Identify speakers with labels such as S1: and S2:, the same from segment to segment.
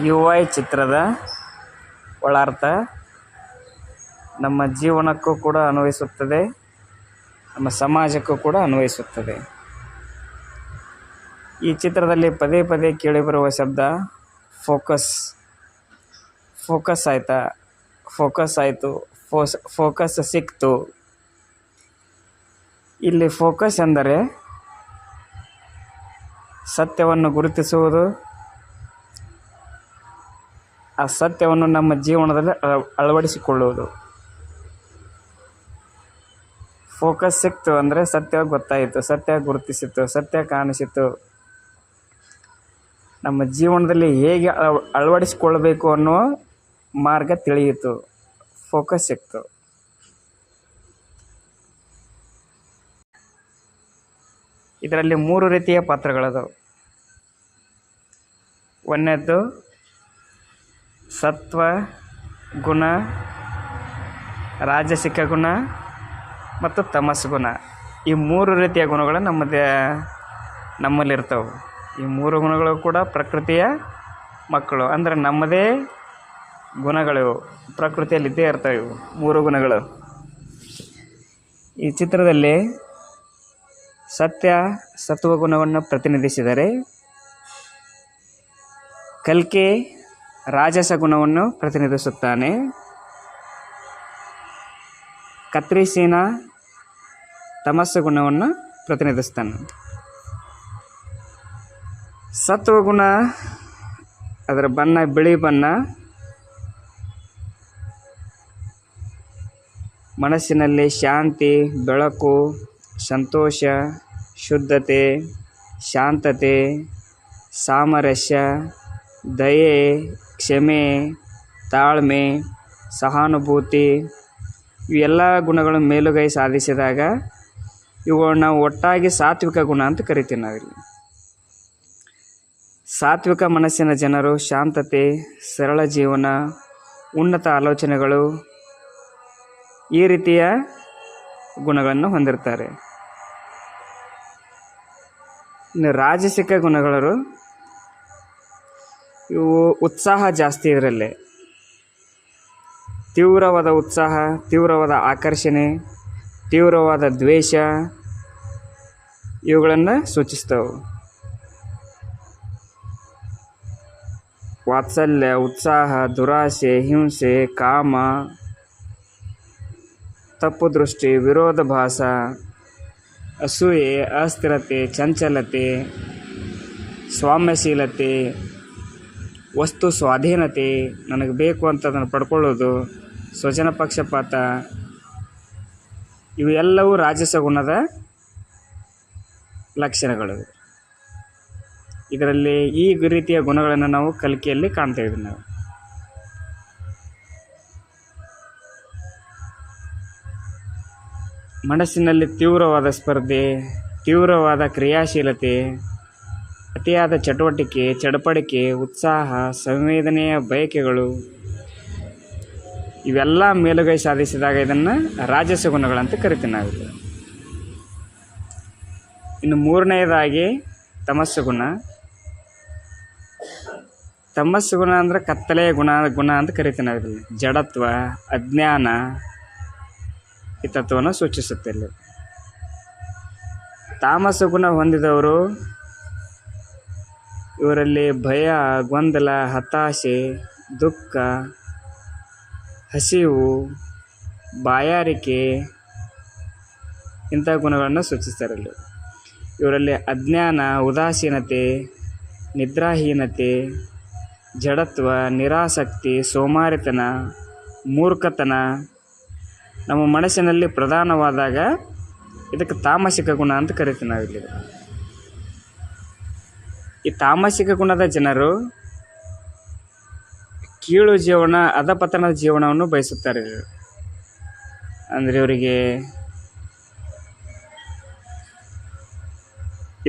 S1: UI ಚಿತ್ರದ ಒಳಾರ್ಥ ನಮ್ಮ ಜೀವನಕ್ಕೂ ಕೂಡ ಅನ್ವಯಿಸುತ್ತದೆ, ನಮ್ಮ ಸಮಾಜಕ್ಕೂ ಕೂಡ ಅನ್ವಯಿಸುತ್ತದೆ. ಈ ಚಿತ್ರದಲ್ಲಿ ಪದೇ ಪದೇ ಕೇಳಿಬರುವ ಶಬ್ದ ಫೋಕಸ್. ಫೋಕಸ್ ಆಯಿತಾ, ಫೋಕಸ್ ಆಯಿತು, ಫೋಕಸ್ ಸಿಕ್ತು. ಇಲ್ಲಿ ಫೋಕಸ್ ಎಂದರೆ ಸತ್ಯವನ್ನು ಗುರುತಿಸುವುದು, ಆ ಸತ್ಯವನ್ನು ನಮ್ಮ ಜೀವನದಲ್ಲಿ ಅಳವಡಿಸಿಕೊಳ್ಳುವುದು. ಫೋಕಸ್ ಸಿಕ್ತು ಅಂದರೆ ಸತ್ಯ ಗೊತ್ತಾಯಿತು, ಸತ್ಯ ಗುರುತಿಸಿತು, ಸತ್ಯ ಕಾಣಿಸಿತು. ನಮ್ಮ ಜೀವನದಲ್ಲಿ ಹೇಗೆ ಅಳವಡಿಸಿಕೊಳ್ಳಬೇಕು ಅನ್ನುವ ಮಾರ್ಗ ತಿಳಿಯಿತು. ಫೋಕಸ್ ಸಿಕ್ತು. ಇದರಲ್ಲಿ 3 ರೀತಿಯ ಪಾತ್ರಗಳದವು. ಒಂದನೇದ್ದು ಸತ್ವ ಗುಣ, ರಾಜಸಿಕ ಗುಣ ಮತ್ತು ತಮಸ್ ಗುಣ. ಈ 3 ರೀತಿಯ ಗುಣಗಳು ನಮ್ಮಲ್ಲಿರ್ತವೆ. ಈ 3 ಗುಣಗಳು ಕೂಡ ಪ್ರಕೃತಿಯ ಮಕ್ಕಳು, ಅಂದರೆ ನಮ್ಮದೇ ಗುಣಗಳಿವು, ಪ್ರಕೃತಿಯಲ್ಲಿದ್ದೇ ಇರ್ತವೆ ಇವು 3 ಗುಣಗಳು. ಈ ಚಿತ್ರದಲ್ಲಿ ಸತ್ವಗುಣವನ್ನು ಪ್ರತಿನಿಧಿಸಿದರೆ, ಕಲ್ಕಿ ರಾಜಸ ಗುಣವನ್ನು ಪ್ರತಿನಿಧಿಸುತ್ತಾನೆ, ಕತ್ರಿಸೀನ ತಮಸ್ಸು ಗುಣವನ್ನು ಪ್ರತಿನಿಧಿಸ್ತಾನೆ. ಸತ್ವಗುಣ ಅದರ ಬಣ್ಣ ಬಿಳಿ ಬಣ್ಣ, ಮನಸ್ಸಿನಲ್ಲಿ ಶಾಂತಿ, ಬೆಳಕು, ಸಂತೋಷ, ಶುದ್ಧತೆ, ಶಾಂತತೆ, ಸಾಮರಸ್ಯ, ದಯೆ, ಕ್ಷಮೆ, ತಾಳ್ಮೆ, ಸಹಾನುಭೂತಿ ಇವೆಲ್ಲ ಗುಣಗಳು ಮೇಲುಗೈ ಸಾಧಿಸಿದಾಗ ಇವುಗಳನ್ನ ಒಟ್ಟಾಗಿ ಸಾತ್ವಿಕ ಗುಣ ಅಂತ ಕರಿತೀವಿ ನಾವಿಲ್ಲಿ. ಸಾತ್ವಿಕ ಮನಸ್ಸಿನ ಜನರು ಶಾಂತತೆ, ಸರಳ ಜೀವನ, ಉನ್ನತ ಆಲೋಚನೆಗಳು ಈ ರೀತಿಯ ಗುಣಗಳನ್ನು ಹೊಂದಿರ್ತಾರೆ. ಇನ್ನು ರಾಜಸಿಕ ಗುಣಗಳು ಇವು ಉತ್ಸಾಹ ಜಾಸ್ತಿ, ಇದರಲ್ಲಿ ತೀವ್ರವಾದ ಉತ್ಸಾಹ, ತೀವ್ರವಾದ ಆಕರ್ಷಣೆ, ತೀವ್ರವಾದ ದ್ವೇಷ ಇವುಗಳನ್ನು ಸೂಚಿಸ್ತವೆ. ವಾತ್ಸಲ್ಯ, ಉತ್ಸಾಹ, ದುರಾಸೆ, ಹಿಂಸೆ, ಕಾಮ, ತಪ್ಪು ದೃಷ್ಟಿ, ವಿರೋಧಾಭಾಸ, ಅಸೂಯೆ, ಅಸ್ಥಿರತೆ, ಚಂಚಲತೆ, ಸ್ವಾಮ್ಯಶೀಲತೆ, ವಸ್ತು ಸ್ವಾಧೀನತೆ, ನನಗೆ ಬೇಕು ಅಂತ ಅದನ್ನು ಪಡ್ಕೊಳ್ಳೋದು, ಸ್ವಜನ ಪಕ್ಷಪಾತ ಇವೆಲ್ಲವೂ ರಾಜಸ ಗುಣದ ಲಕ್ಷಣಗಳು. ಇದರಲ್ಲಿ ಈ ರೀತಿಯ ಗುಣಗಳನ್ನು ನಾವು ಕಲ್ಕಿಯಲ್ಲಿ ಕಾಣ್ತಾ ಇದ್ದೀವಿ. ನಾವು ಮನಸ್ಸಿನಲ್ಲಿ ತೀವ್ರವಾದ ಸ್ಪರ್ಧೆ, ತೀವ್ರವಾದ ಕ್ರಿಯಾಶೀಲತೆ, ಅತಿಯಾದ ಚಟುವಟಿಕೆ, ಚಡಪಡಿಕೆ, ಉತ್ಸಾಹ, ಸಂವೇದನೆಯ ಬಯಕೆಗಳು ಇವೆಲ್ಲ ಮೇಲುಗೈ ಸಾಧಿಸಿದಾಗ ಇದನ್ನು ರಾಜಸ ಗುಣಗಳಂತ ಕರಿತೀವಿ ನಾವಿಲ್ಲಿ. ಇನ್ನು 3ನೇದಾಗಿ ತಮಸ್ಸು ಗುಣ. ತಮಸ್ಸು ಗುಣ ಅಂದರೆ ಕತ್ತಲೆಯ ಗುಣ ಅಂತ ಕರಿತೀವಿ ನಾವಿಲ್ಲಿ. ಜಡತ್ವ, ಅಜ್ಞಾನ ಈ ತತ್ವವನ್ನು ಸೂಚಿಸುತ್ತೆ ಇಲ್ಲಿ. ತಾಮಸ ಗುಣ ಹೊಂದಿದವರು ಇವರಲ್ಲಿ ಭಯ, ಗೊಂದಲ, ಹತಾಶೆ, ದುಃಖ, ಹಸಿವು, ಬಾಯಾರಿಕೆ ಇಂಥ ಗುಣಗಳನ್ನು ಸೂಚಿಸ್ತಾರೆ ಇಲ್ಲಿ. ಇವರಲ್ಲಿ ಅಜ್ಞಾನ, ಉದಾಸೀನತೆ, ನಿದ್ರಾಹೀನತೆ, ಜಡತ್ವ, ನಿರಾಸಕ್ತಿ, ಸೋಮಾರಿತನ, ಮೂರ್ಖತನ ನಮ್ಮ ಮನಸ್ಸಿನಲ್ಲಿ ಪ್ರಧಾನವಾದಾಗ ಇದಕ್ಕೆ ತಾಮಸಿಕ ಗುಣ ಅಂತ ಕರಿತೀವಿ ನಾವಿಲ್ಲಿ. ಈ ತಾಮಸಿಕ ಗುಣದ ಜನರು ಕೀಳು ಜೀವನ, ಅಧಪತನದ ಜೀವನವನ್ನು ಬಯಸುತ್ತಾರೆ. ಅಂದರೆ ಇವರಿಗೆ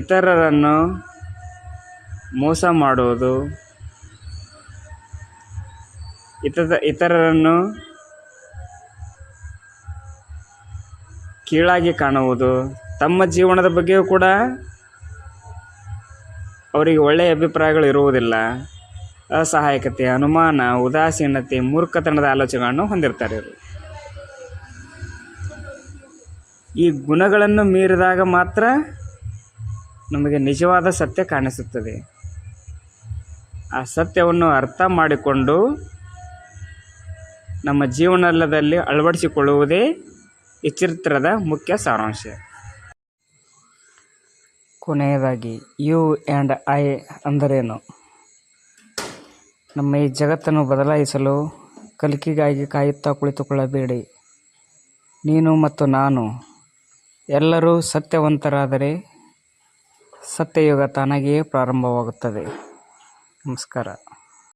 S1: ಇತರರನ್ನು ಮೋಸ ಮಾಡುವುದು, ಇತರರನ್ನು ಕೀಳಾಗಿ ಕಾಣುವುದು, ತಮ್ಮ ಜೀವನದ ಬಗ್ಗೆಯೂ ಕೂಡ ಅವರಿಗೆ ಒಳ್ಳೆಯ ಅಭಿಪ್ರಾಯಗಳು ಇರುವುದಿಲ್ಲ. ಅಸಹಾಯಕತೆ, ಅನುಮಾನ, ಉದಾಸೀನತೆ, ಮೂರ್ಖತನದ ಆಲೋಚನೆಗಳನ್ನು ಹೊಂದಿರ್ತಾರೆ ಇವರು. ಈ ಗುಣಗಳನ್ನು ಮೀರಿದಾಗ ಮಾತ್ರ ನಮಗೆ ನಿಜವಾದ ಸತ್ಯ ಕಾಣಿಸುತ್ತದೆ. ಆ ಸತ್ಯವನ್ನು ಅರ್ಥ ಮಾಡಿಕೊಂಡು ನಮ್ಮ ಜೀವನದಲ್ಲಿ ಅಳವಡಿಸಿಕೊಳ್ಳುವುದೇ ಈ ಚರಿತ್ರದ ಮುಖ್ಯ ಸಾರಾಂಶ. ಕೊನೆಯದಾಗಿ ಯು ಆ್ಯಂಡ್ ಐ ಅಂದರೇನು? ನಮ್ಮ ಈ ಜಗತ್ತನ್ನು ಬದಲಾಯಿಸಲು ಕಲಿಕೆಗಾಗಿ ಕಾಯುತ್ತಾ ಕುಳಿತುಕೊಳ್ಳಬೇಡಿ. ನೀನು ಮತ್ತು ನಾನು ಎಲ್ಲರೂ ಸತ್ಯವಂತರಾದರೆ ಸತ್ಯಯುಗ ತಾನಾಗಿಯೇ ಪ್ರಾರಂಭವಾಗುತ್ತದೆ. ನಮಸ್ಕಾರ.